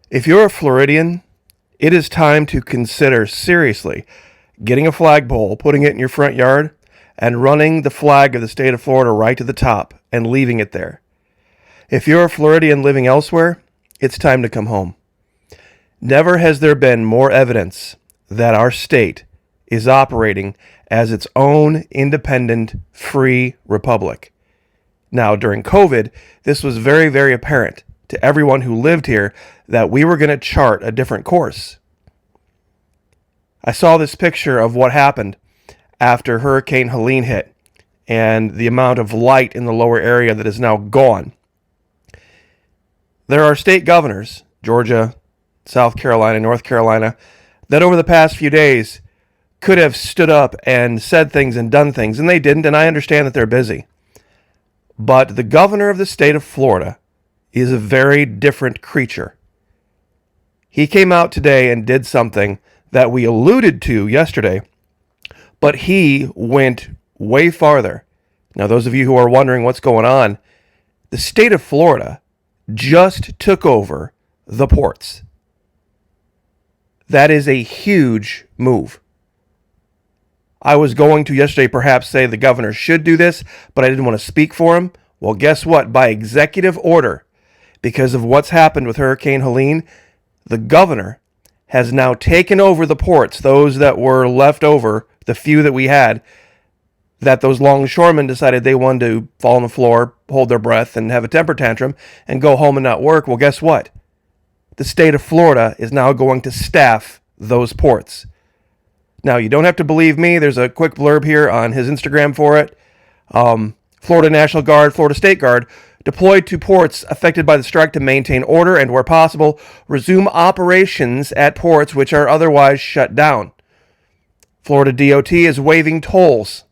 If you're a Floridian, it is time to consider seriously getting a flagpole, putting it in your front yard, and running the flag of the state of Florida right to the top and leaving it there. If you're a Floridian living elsewhere, it's time to come home. Never has there been more evidence that our state is operating as its own independent, free republic. Now, during COVID, this was very, very apparent to everyone who lived here that we were going to chart a different course. I saw this picture of what happened after Hurricane Helene hit and the amount of light in the lower area that is now gone. There are state governors, Georgia, South Carolina, North Carolina, that over the past few days could have stood up and said things and done things, and they didn't, and I understand that they're busy. But the governor of the state of Florida is a very different creature. He came out today and did something that we alluded to yesterday, but he went way farther. Now, those of you who are wondering what's going on, the state of Florida just took over the ports. That is a huge move. I was going to yesterday perhaps say the governor should do this, but I didn't want to speak for him. Well, guess what? By executive order, because of what's happened with Hurricane Helene, the governor has now taken over the ports, those that were left over, the few that we had, that those longshoremen decided they wanted to fall on the floor, hold their breath, and have a temper tantrum, and go home and not work. Well, guess what? The state of Florida is now going to staff those ports. Now, you don't have to believe me. There's a quick blurb here on his Instagram for it. Florida National Guard, Florida State Guard, deployed to ports affected by the strike to maintain order and, where possible, resume operations at ports which are otherwise shut down. Florida DOT is waiving tolls,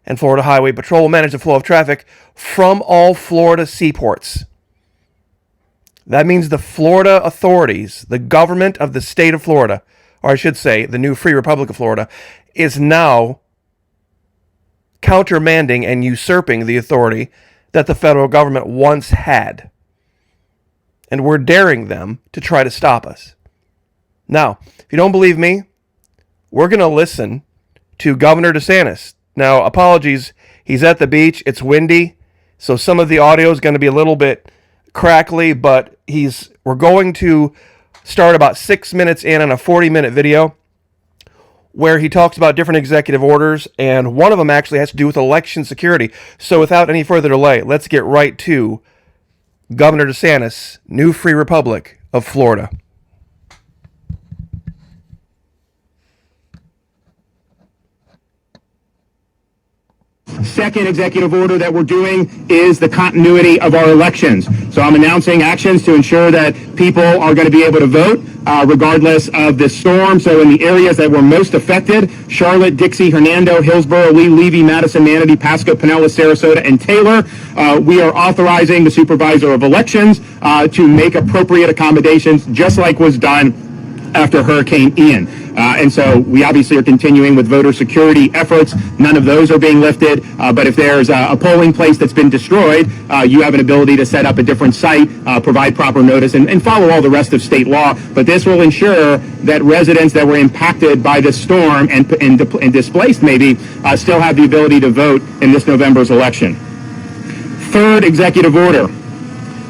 and Florida Highway Patrol will manage the flow of traffic from all Florida seaports. That means the Florida authorities, the government of the state of Florida, or I should say the new Free Republic of Florida, is now countermanding and usurping the authority that the federal government once had. And we're daring them to try to stop us. Now, if you don't believe me, we're going to listen to Governor Desantis. Now, apologies, he's at the beach, it's windy, so some of the audio is going to be a little bit crackly, but we're going to start about 6 minutes in on a 40-minute video where he talks about different executive orders, and one of them actually has to do with election security. So without any further delay, let's get right to Governor DeSantis, new Free Republic of Florida. Second executive order that we're doing is the continuity of our elections. So I'm announcing actions to ensure that people are going to be able to vote regardless of the storm. So in the areas that were most affected, Charlotte, Dixie, Hernando, Hillsborough, Lee, Levy, Madison, Manatee, Pasco, Pinellas, Sarasota, and Taylor, we are authorizing the supervisor of elections to make appropriate accommodations, just like was done after Hurricane Ian. And so we obviously are continuing with voter security efforts. None of those are being lifted, but if there's a polling place that's been destroyed, you have an ability to set up a different site, provide proper notice, and follow all the rest of state law. But this will ensure that residents that were impacted by this storm and displaced maybe still have the ability to vote in this November's election. Third executive order.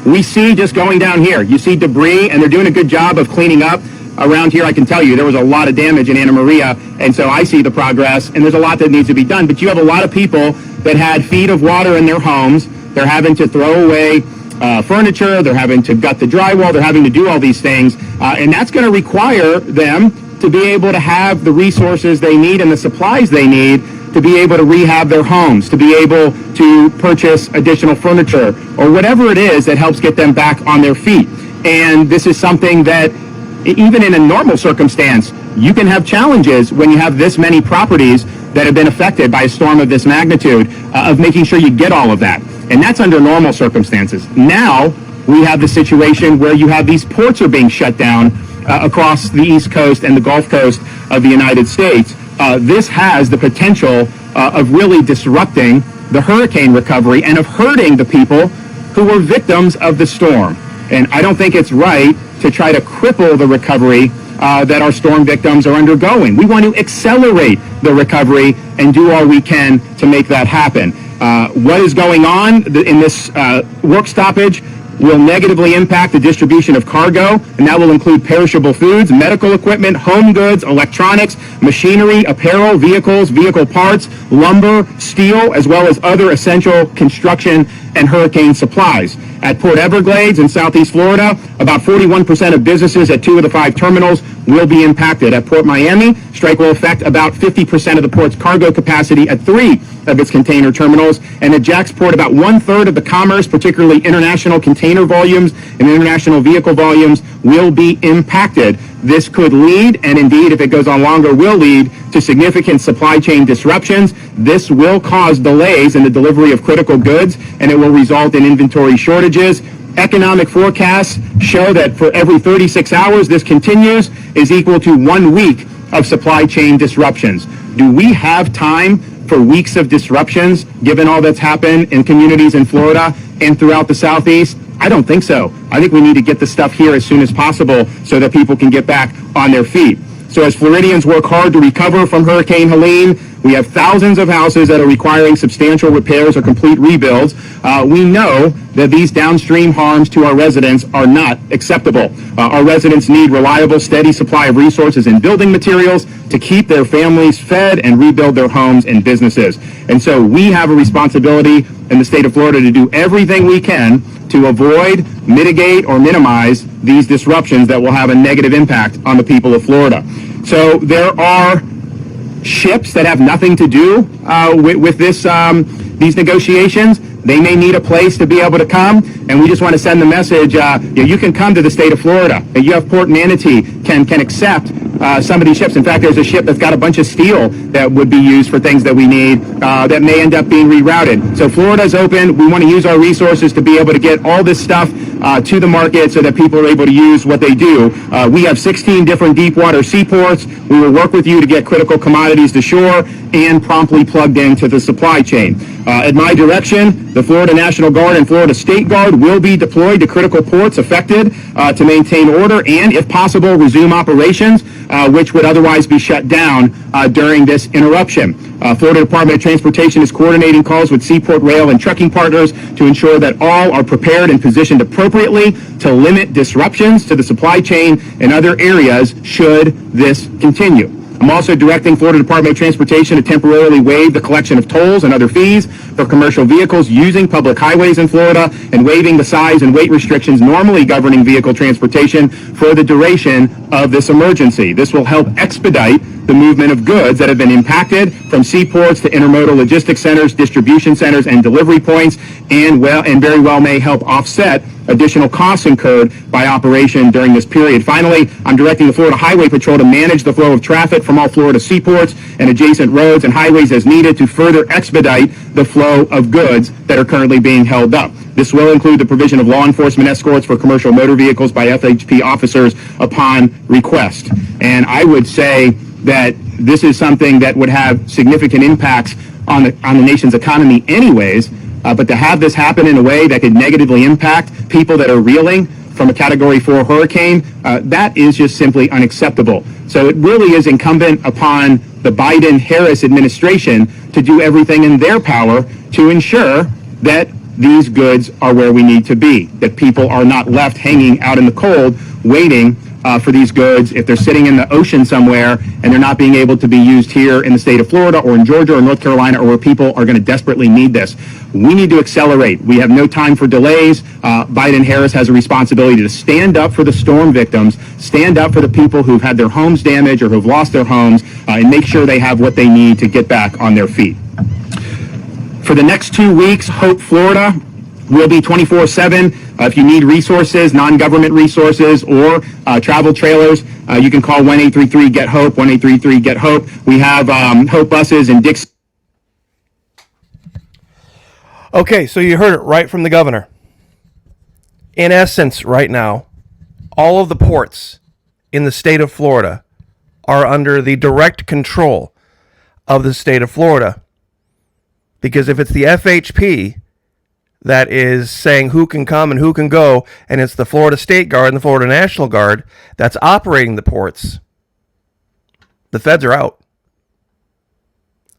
We see just going down here, you see debris, and they're doing a good job of cleaning up. Around here, I can tell you, there was a lot of damage in Anna Maria, and so I see the progress, and there's a lot that needs to be done. But you have a lot of people that had feet of water in their homes. They're having to throw away furniture. They're having to gut the drywall. They're having to do all these things, and that's going to require them to be able to have the resources they need and the supplies they need to be able to rehab their homes, to be able to purchase additional furniture, or whatever it is that helps get them back on their feet. And this is something that even in a normal circumstance, you can have challenges when you have this many properties that have been affected by a storm of this magnitude, of making sure you get all of that. And that's under normal circumstances. Now, we have the situation where you have these ports are being shut down across the East Coast and the Gulf Coast of the United States. This has the potential of really disrupting the hurricane recovery and of hurting the people who were victims of the storm. And I don't think it's right to try to cripple the recovery that our storm victims are undergoing. We want to accelerate the recovery and do all we can to make that happen. What is going on in this work stoppage will negatively impact the distribution of cargo, and that will include perishable foods, medical equipment, home goods, electronics, machinery, apparel, vehicles, vehicle parts, lumber, steel, as well as other essential construction and hurricane supplies. At Port Everglades in Southeast Florida, about 41% of businesses at 2 of the 5 terminals will be impacted. At Port Miami, strike will affect about 50% of the port's cargo capacity at 3 of its container terminals. And at Jacksport, about 1/3 of the commerce, particularly international container volumes and international vehicle volumes, will be impacted. This could lead, and indeed, if it goes on longer, will lead to significant supply chain disruptions. This will cause delays in the delivery of critical goods, and it will result in inventory shortages. Economic forecasts show that for every 36 hours this continues is equal to 1 week of supply chain disruptions. Do we have time for weeks of disruptions, given all that's happened in communities in Florida and throughout the Southeast? I don't think so. I think we need to get the stuff here as soon as possible so that people can get back on their feet. So as Floridians work hard to recover from Hurricane Helene, we have thousands of houses that are requiring substantial repairs or complete rebuilds. We know that these downstream harms to our residents are not acceptable. Our residents need reliable, steady supply of resources and building materials to keep their families fed and rebuild their homes and businesses. And so we have a responsibility in the state of Florida to do everything we can to avoid, mitigate, or minimize these disruptions that will have a negative impact on the people of Florida. So there are ships that have nothing to do with this these negotiations. They may need a place to be able to come, and we just want to send the message, you can come to the state of Florida. You have Port Manatee can accept some of these ships. In fact, there's a ship that's got a bunch of steel that would be used for things that we need that may end up being rerouted. So Florida's open. We want to use our resources to be able to get all this stuff to the market so that people are able to use what they do. We have 16 different deep water seaports. We will work with you to get critical commodities to shore and promptly plugged into the supply chain. At my direction, the Florida National Guard and Florida State Guard will be deployed to critical ports affected to maintain order and, if possible, resume operations, which would otherwise be shut down during this interruption. Florida Department of Transportation is coordinating calls with seaport, rail, and trucking partners to ensure that all are prepared and positioned appropriately to limit disruptions to the supply chain in other areas should this continue. I'm also directing Florida Department of Transportation to temporarily waive the collection of tolls and other fees for commercial vehicles using public highways in Florida and waiving the size and weight restrictions normally governing vehicle transportation for the duration of this emergency. This will help expedite the movement of goods that have been impacted from seaports to intermodal logistics centers, distribution centers, and delivery points, and very well may help offset additional costs incurred by operation during this period. Finally, I'm directing the Florida Highway Patrol to manage the flow of traffic from all Florida seaports and adjacent roads and highways as needed to further expedite the flow of goods that are currently being held up. This will include the provision of law enforcement escorts for commercial motor vehicles by FHP officers upon request. And I would say that this is something that would have significant impacts on the nation's economy anyways, but to have this happen in a way that could negatively impact people that are reeling from a Category 4 hurricane, that is just simply unacceptable. So it really is incumbent upon the Biden-Harris administration to do everything in their power to ensure that these goods are where we need to be, that people are not left hanging out in the cold waiting for these goods if they're sitting in the ocean somewhere and they're not being able to be used here in the state of Florida or in Georgia or North Carolina or where people are going to desperately need this. We need to accelerate. We have no time for delays. Biden-Harris has a responsibility to stand up for the storm victims, stand up for the people who've had their homes damaged or who've lost their homes, and make sure they have what they need to get back on their feet. For the next 2 weeks, Hope Florida will be 24/7. If you need resources, non-government resources, or travel trailers, you can call 1-833-GET-HOPE, 1-833-GET-HOPE. We have Hope buses in Dixie. Okay, so you heard it right from the governor. In essence, right now, all of the ports in the state of Florida are under the direct control of the state of Florida. Because if it's the FHP, that is saying who can come and who can go, and it's the Florida State Guard and the Florida National Guard that's operating the ports, the feds are out.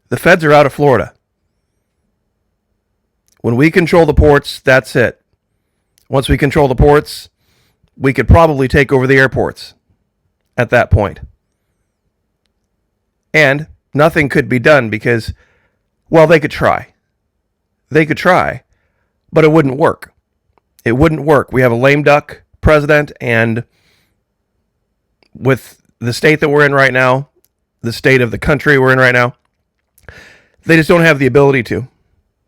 The feds are out of Florida. When we control the ports, that's it. Once we control the ports, we could probably take over the airports at that point. And nothing could be done because, well, they could try. They could try, but it wouldn't work. It wouldn't work. We have a lame duck president, and with the state that we're in right now, the state of the country we're in right now, they just don't have the ability to.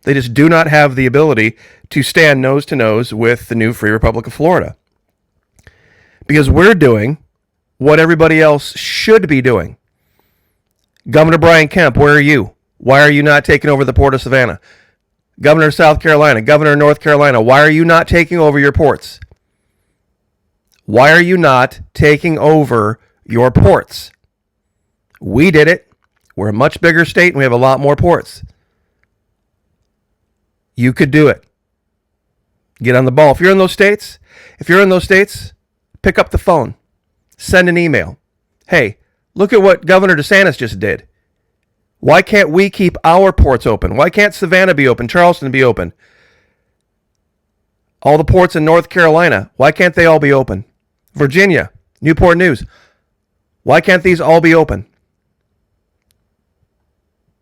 They just do not have the ability to stand nose to nose with the new Free Republic of Florida. Because we're doing what everybody else should be doing. Governor Brian Kemp, where are you? Why are you not taking over the Port of Savannah? Governor of South Carolina, Governor of North Carolina, why are you not taking over your ports? Why are you not taking over your ports? We did it. We're a much bigger state and we have a lot more ports. You could do it. Get on the ball. If you're in those states, pick up the phone. Send an email. Hey, look at what Governor Desantis just did. Why can't we keep our ports open? Why can't Savannah be open? Charleston be open? All the ports in North Carolina, why can't they all be open? Virginia, Newport News, why can't these all be open?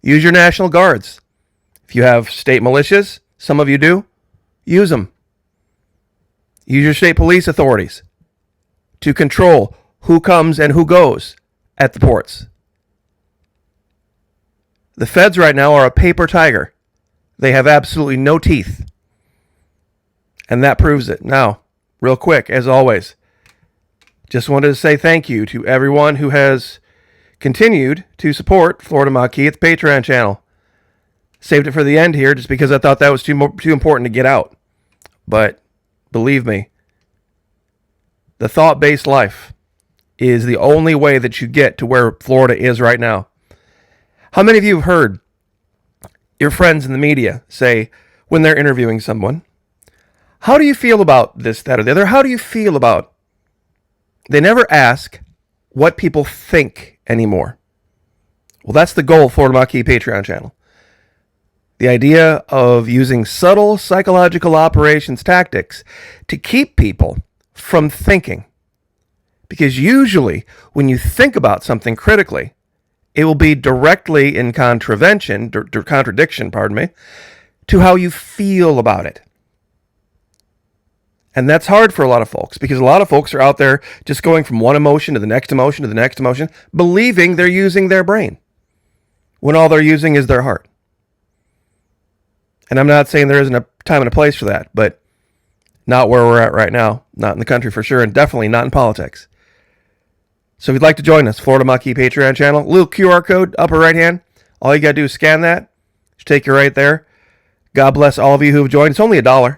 Use your National Guards. If you have state militias, some of you do, use them. Use your state police authorities to control who comes and who goes at the ports. The feds right now are a paper tiger. They have absolutely no teeth. And that proves it. Now, real quick, as always, just wanted to say thank you to everyone who has continued to support Florida Maquis at the Patreon channel. Saved it for the end here just because I thought that was too important to get out. But believe me, the thought-based life is the only way that you get to where Florida is right now. How many of you have heard your friends in the media say when they're interviewing someone, how do you feel about this, that, or the other? How do you feel about? They never ask what people think anymore. Well, that's the goal of Florida Maquis Patreon channel. The idea of using subtle psychological operations tactics to keep people from thinking. Because usually when you think about something critically, it will be directly in contradiction, to how you feel about it. And that's hard for a lot of folks because a lot of folks are out there just going from one emotion to the next emotion to the next emotion, believing they're using their brain when all they're using is their heart. And I'm not saying there isn't a time and a place for that, but not where we're at right now, not in the country for sure, and definitely not in politics. So if you'd like to join us, Florida Maquis Patreon channel, little QR code, upper right hand. All you got to do is scan that. Should take you right there. God bless all of you who have joined. It's only $1.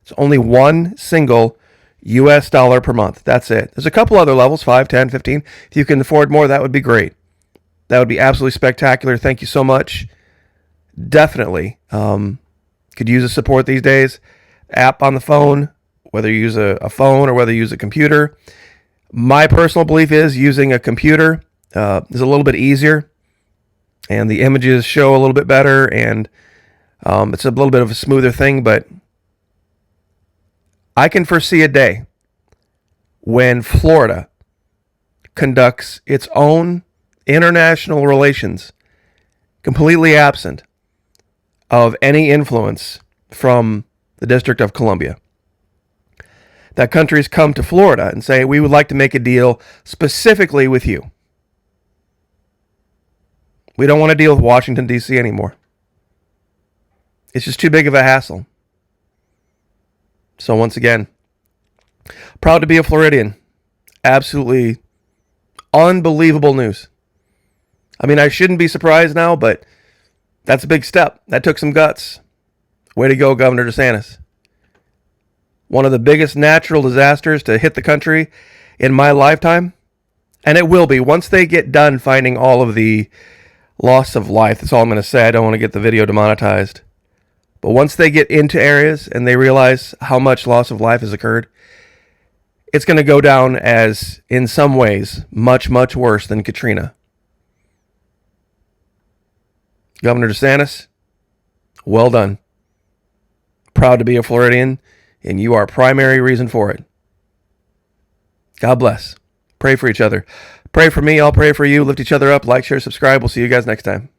It's only one single US dollar per month. That's it. There's a couple other levels, 5, 10, 15. If you can afford more, that would be great. That would be absolutely spectacular. Thank you so much. Definitely could use the support these days. App on the phone, whether you use a phone or whether you use a computer. My personal belief is using a computer is a little bit easier, and the images show a little bit better, and it's a little bit of a smoother thing, but I can foresee a day when Florida conducts its own international relations completely absent of any influence from the District of Columbia. That countries come to Florida and say, we would like to make a deal specifically with you. We don't want to deal with Washington, D.C. anymore. It's just too big of a hassle. So once again, proud to be a Floridian. Absolutely unbelievable news. I mean, I shouldn't be surprised now, but that's a big step. That took some guts. Way to go, Governor DeSantis. One of the biggest natural disasters to hit the country in my lifetime. And it will be once they get done finding all of the loss of life. That's all I'm going to say. I don't want to get the video demonetized. But once they get into areas and they realize how much loss of life has occurred, it's going to go down as, in some ways, much, much worse than Katrina. Governor Desantis, well done. Proud to be a Floridian, and you are a primary reason for it. God bless. Pray for each other. Pray for me. I'll pray for you. Lift each other up. Like, share, subscribe. We'll see you guys next time.